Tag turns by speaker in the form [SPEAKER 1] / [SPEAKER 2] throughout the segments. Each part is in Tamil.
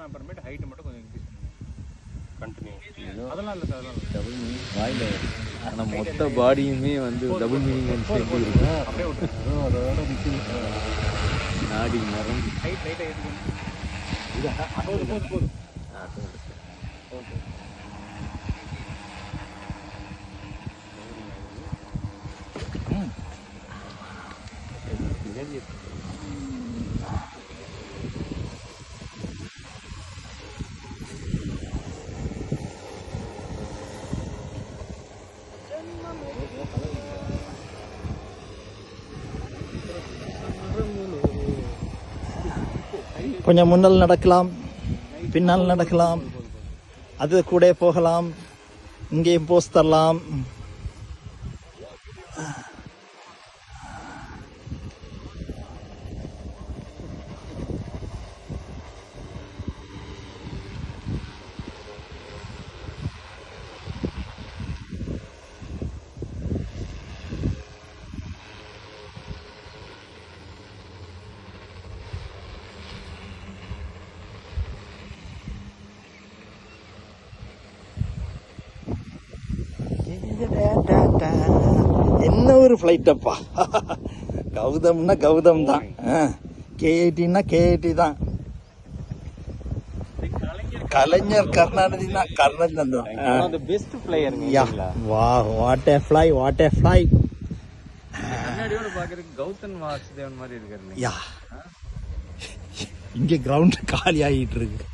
[SPEAKER 1] ஆனால் அப்புறமேட்டு ஹைட்டு மட்டும் கொஞ்சம் இன்க்ரீஸ் பண்ணுவேன்.
[SPEAKER 2] கண்டினியூ
[SPEAKER 1] அதெல்லாம் இல்லை சார், அதெல்லாம் இல்லை.
[SPEAKER 3] டபுள் மீனிங் வாயில் ஆனால் மொத்த பாடியுமே வந்து டபுள் மீனிங் இருக்கும்.
[SPEAKER 1] அப்படியே விட்டுருங்க.
[SPEAKER 2] அதோட நிற்குது.
[SPEAKER 3] நாடி மரம்
[SPEAKER 1] ஹைட் லைட்டாக ஏற்றுக்கணும். போதும் போதும் போதும். ஓகே.
[SPEAKER 4] கொஞ்சம் முன்னால் நடக்கலாம், பின்னால் நடக்கலாம், அது கூட போகலாம், இங்கேயும் போஸ்ட் தரலாம். என்ன ஒரு ஃப்ளைட்டப்பா. கௌதம்னா கௌதம் தான், கேஐடின்னா கேஐடி தான், கலைஞர் கருணாநிதினா கருணாநிதி தான்.
[SPEAKER 3] Best player.
[SPEAKER 4] வா, what a fly, what a fly.
[SPEAKER 3] கண்ணாடியோட பாக்குறதுக்கு கௌதம் வாசுதேவன் மாதிரி இருக்காரு.
[SPEAKER 4] யா, இங்க கிரவுண்ட் காலி ஆகிட்டு இருக்கு.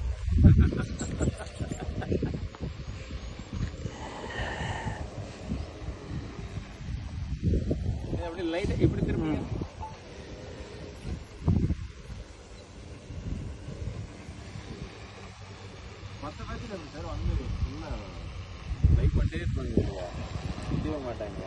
[SPEAKER 1] அப்படி லைட்டாக எப்படி திரும்ப மற்ற பேச்சுல இருக்கு சார். வந்து ஃபுல்லாக லைக் பண்ணிட்டே இருப்பாங்க,
[SPEAKER 3] மாட்டாங்க.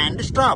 [SPEAKER 4] And stop.